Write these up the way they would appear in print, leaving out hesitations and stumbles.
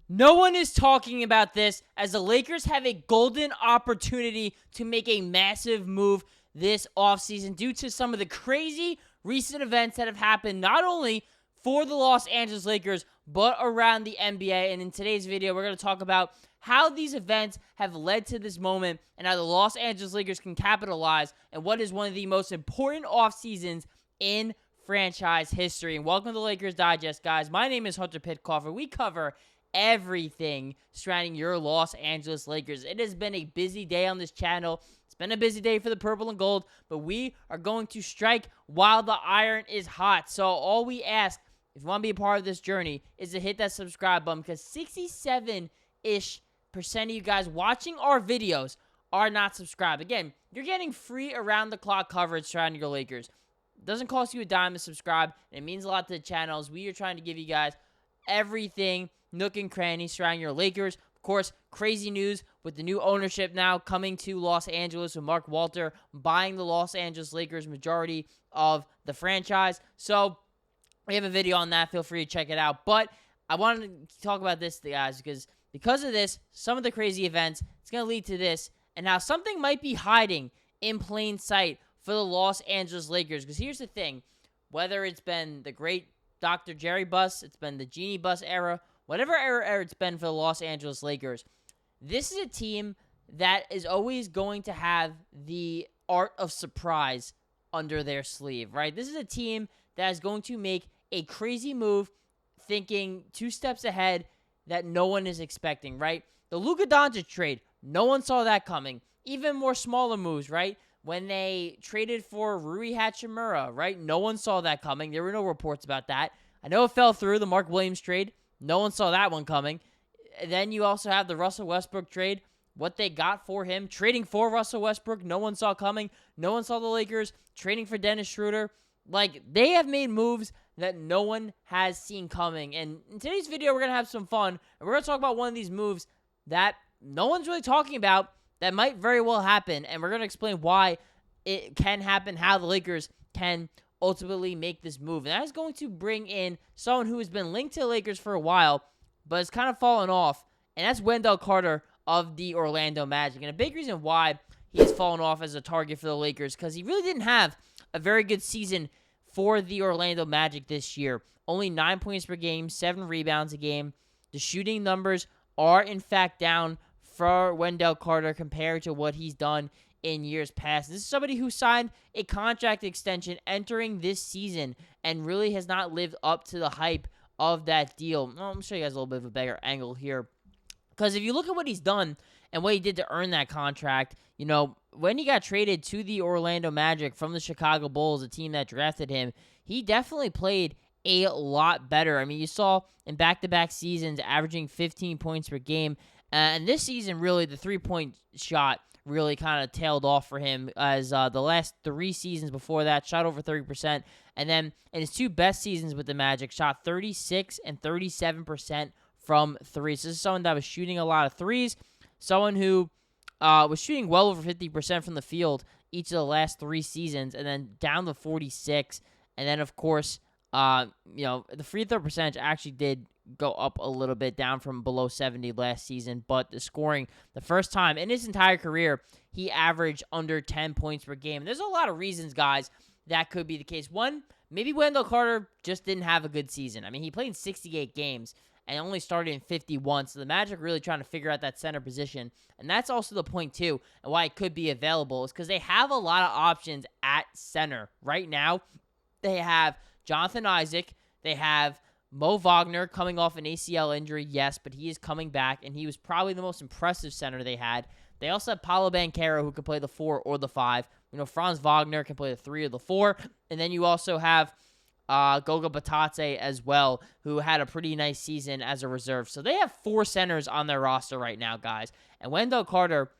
No one is talking about this as the Lakers have a golden opportunity to make a massive move this offseason due to some of the crazy recent events that have happened not only for the Los Angeles Lakers, but around the NBA. And in today's video, we're going to talk about how these events have led to this moment and how the Los Angeles Lakers can capitalize and what is one of the most important off seasons in franchise history. And welcome to the Lakers Digest, guys. My name is Hunter Pitcoff, and we cover everything surrounding your Los Angeles Lakers. It has been a busy day on this channel. It's been a busy day for the purple and gold, but we are going to strike while the iron is hot. So all we ask, if you want to be a part of this journey, is to hit that subscribe button, because 67-ish% of you guys watching our videos are not subscribed. Again, you're getting free around-the-clock coverage surrounding your Lakers. It doesn't cost you a dime to subscribe, and it means a lot to the channel, as we are trying to give you guys everything nook and cranny surrounding your Lakers. Of course, crazy news with the new ownership now coming to Los Angeles with Mark Walter buying the Los Angeles Lakers majority of the franchise. So we have a video on that. Feel free to check it out. But I wanted to talk about this, guys, because of this, some of the crazy events, it's going to lead to this, and now something might be hiding in plain sight for the Los Angeles Lakers. Because here's the thing, whether it's been the great Dr. Jerry bus, it's been the Genie bus era, whatever era it's been for the Los Angeles Lakers, this is a team that is always going to have the art of surprise under their sleeve, right? This is a team that is going to make a crazy move, thinking two steps ahead that no one is expecting, right? The Luka Doncic trade, no one saw that coming. Even more smaller moves, right? When they traded for Hachimura, right? No one saw that coming. There were no reports about that. I know it fell through, the Mark Williams trade. No one saw that one coming. And then you also have the Russell Westbrook trade. What they got for him, trading for Russell Westbrook, no one saw coming. No one saw the Lakers trading for Dennis Schroeder. Like, they have made moves that no one has seen coming. And in today's video, we're going to have some fun. And we're going to talk about one of these moves that no one's really talking about that might very well happen. And we're going to explain why it can happen, how the Lakers can ultimately make this move. And that is going to bring in someone who has been linked to the Lakers for a while, but has kind of fallen off. And that's Wendell Carter of the Orlando Magic. And a big reason why he's fallen off as a target for the Lakers, because he really didn't have a very good season for the Orlando Magic this year. Only 9 points per game, 7 rebounds a game. The shooting numbers are, in fact, down for Wendell Carter compared to what he's done in years past. This is somebody who signed a contract extension entering this season and really has not lived up to the hype of that deal. Well, I'm going to show you guys a little bit of a better angle here, because if you look at what he's done and what he did to earn that contract, you know, when he got traded to the Orlando Magic from the Chicago Bulls, a team that drafted him, he definitely played a lot better. I mean, you saw in back-to-back seasons averaging 15 points per game, and this season, really, the three-point shot really kind of tailed off for him, as the last 3 seasons before that shot over 30%, and then in his 2 best seasons with the Magic, shot 36 and 37% from three. So this is someone that was shooting a lot of threes, someone who was shooting well over 50% from the field each of the last 3 seasons, and then down to 46, and then of course, the free throw percentage actually did go up a little bit, down from below 70 last season, but the scoring, the first time in his entire career, he averaged under 10 points per game. There's a lot of reasons, guys, that could be the case. One, maybe Wendell Carter just didn't have a good season. I mean, he played in 68 games and only started in 51, so the Magic really trying to figure out that center position, and that's also the point, too, and why it could be available, is because they have a lot of options at center. Right now, they have Jonathan Isaac, they have Mo Wagner coming off an ACL injury, yes, but he is coming back, and he was probably the most impressive center they had. They also have Paolo Banchero, who can play the 4 or the 5. You know, Franz Wagner can play the 3 or the 4. And then you also have Goga Batadze as well, who had a pretty nice season as a reserve. So they have 4 centers on their roster right now, guys. And Wendell Carter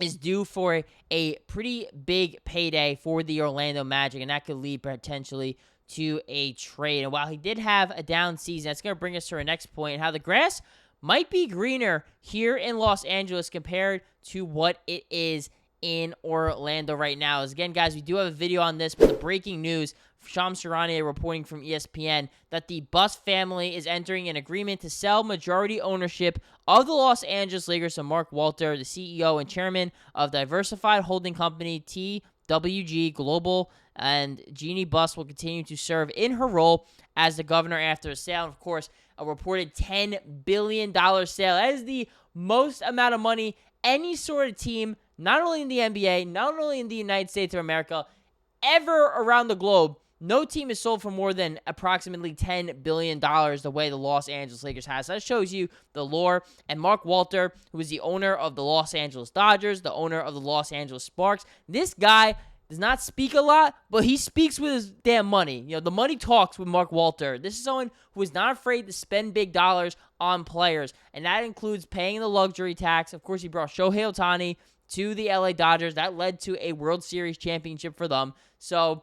is due for a pretty big payday for the Orlando Magic, and that could lead potentially to a trade. And while he did have a down season, that's going to bring us to our next point, how the grass might be greener here in Los Angeles compared to what it is in Orlando right now. As again, guys, we do have a video on this, but the breaking news Shams Charania reporting from ESPN that the Buss family is entering an agreement to sell majority ownership of the Los Angeles Lakers to Mark Walter, the CEO and chairman of diversified holding company TWG Global, and Jeannie Buss will continue to serve in her role as the governor after the sale. And of course, a reported $10 billion sale. That is the most amount of money any sort of team, not only in the NBA, not only in the United States of America, ever around the globe. No team is sold for more than approximately $10 billion the way the Los Angeles Lakers has. So that shows you the lore. And Mark Walter, who is the owner of the Los Angeles Dodgers, the owner of the Los Angeles Sparks, this guy does not speak a lot, but he speaks with his damn money. You know, the money talks with Mark Walter. This is someone who is not afraid to spend big dollars on players, and that includes paying the luxury tax. Of course, he brought Shohei Ohtani to the LA Dodgers. That led to a World Series championship for them. So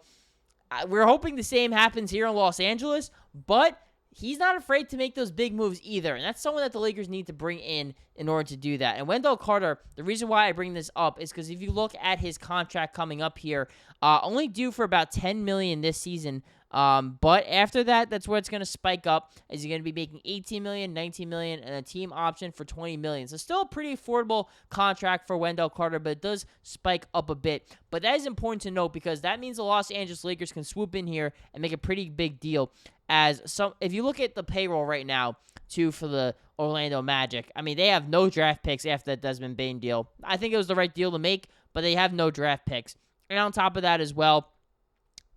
we're hoping the same happens here in Los Angeles, but he's not afraid to make those big moves either, and that's someone that the Lakers need to bring in order to do that. And Wendell Carter, the reason why I bring this up is because if you look at his contract coming up here, only due for about $10 million this season, but after that, that's where it's going to spike up, as you're going to be making $18 million, $19 million, and a team option for $20 million. So still a pretty affordable contract for Wendell Carter, but it does spike up a bit. But that is important to note because that means the Los Angeles Lakers can swoop in here and make a pretty big deal. If you look at the payroll right now, too, for the Orlando Magic, I mean, they have no draft picks after that Desmond Bane deal. I think it was the right deal to make, but they have no draft picks. And on top of that as well,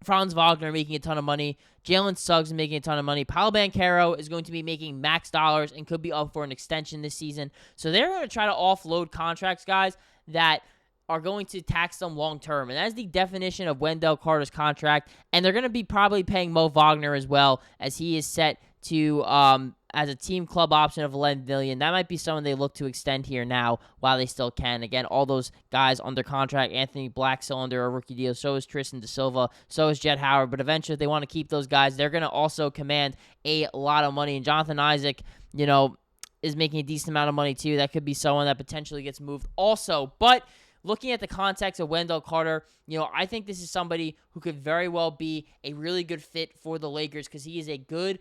Franz Wagner making a ton of money. Jalen Suggs making a ton of money. Paolo Banchero is going to be making max dollars and could be up for an extension this season. So they're going to try to offload contracts, guys, that are going to tax them long-term. And that's the definition of Wendell Carter's contract. And they're going to be probably paying Mo Wagner as well, as he is set to as a team club option of $11 million. That might be someone they look to extend here now while they still can. Again, all those guys under contract. Anthony Black still under a rookie deal. So is Tristan Da Silva. So is Jet Howard. But eventually, if they want to keep those guys, they're going to also command a lot of money. And Jonathan Isaac, you know, is making a decent amount of money too. That could be someone that potentially gets moved also. But looking at the context of Wendell Carter, you know, I think this is somebody who could very well be a really good fit for the Lakers because he is a good,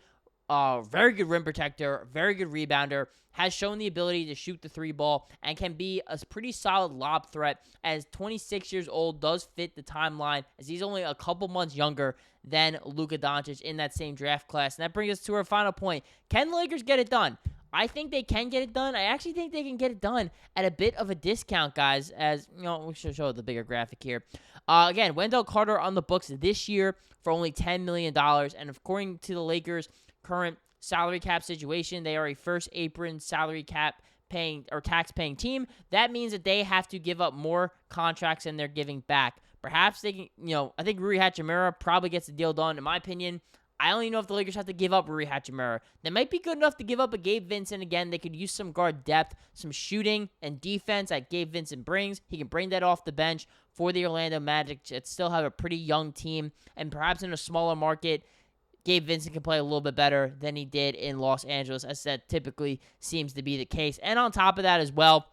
very good rim protector, very good rebounder, has shown the ability to shoot the three ball, and can be a pretty solid lob threat. As 26 years old, does fit the timeline, as he's only a couple months younger than Luka Doncic in that same draft class. And that brings us to our final point. Can the Lakers get it done? I think they can get it done. I actually think they can get it done at a bit of a discount, guys, as, you know, we should show the bigger graphic here. Again, Wendell Carter on the books this year for only $10 million, and according to the Lakers' current salary cap situation, they are a first apron salary cap paying or tax paying team. That means that they have to give up more contracts than they're giving back. Perhaps they can, you know, I think Rui Hachimura probably gets the deal done. In my opinion, I only know if the Lakers have to give up Rui Hachimura. They might be good enough to give up a Gabe Vincent again. They could use some guard depth, some shooting and defense that Gabe Vincent brings. He can bring that off the bench for the Orlando Magic to still have a pretty young team. And perhaps in a smaller market, Gabe Vincent can play a little bit better than he did in Los Angeles, as that typically seems to be the case. And on top of that as well,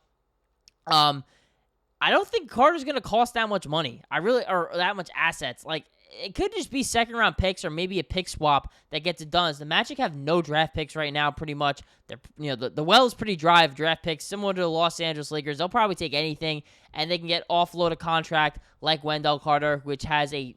I don't think Carter's going to cost that much money. Or that much assets. Like, it could just be second-round picks or maybe a pick swap that gets it done. As the Magic have no draft picks right now, pretty much. They're, you know, the well is pretty dry of draft picks, similar to the Los Angeles Lakers. They'll probably take anything, and they can get offload a contract like Wendell Carter, which has a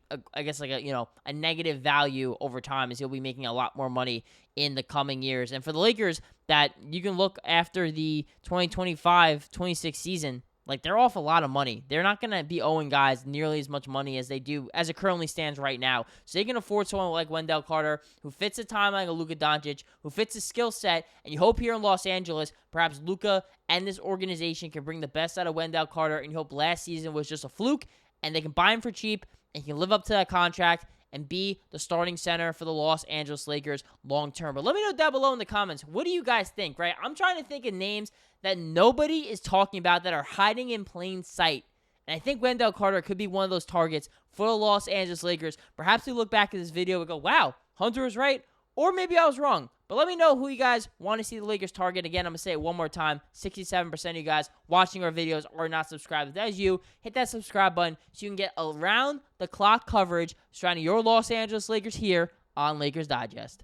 negative value over time, as he'll be making a lot more money in the coming years. And for the Lakers, that you can look after the 2025-26 season, like, they're off a lot of money. They're not going to be owing guys nearly as much money as they do, as it currently stands right now. So they can afford someone like Wendell Carter, who fits a timeline of Luka Doncic, who fits a skill set, and you hope here in Los Angeles, perhaps Luka and this organization can bring the best out of Wendell Carter, and you hope last season was just a fluke, and they can buy him for cheap, and he can live up to that contract, and be the starting center for the Los Angeles Lakers long term. But let me know down below in the comments, what do you guys think, right? I'm trying to think of names that nobody is talking about that are hiding in plain sight. And I think Wendell Carter could be one of those targets for the Los Angeles Lakers. Perhaps we look back at this video and go, wow, Hunter was right, or maybe I was wrong. But let me know who you guys want to see the Lakers target. Again, I'm going to say it one more time. 67% of you guys watching our videos are not subscribed. If that is you, hit that subscribe button so you can get around-the-clock coverage surrounding your Los Angeles Lakers here on Lakers Digest.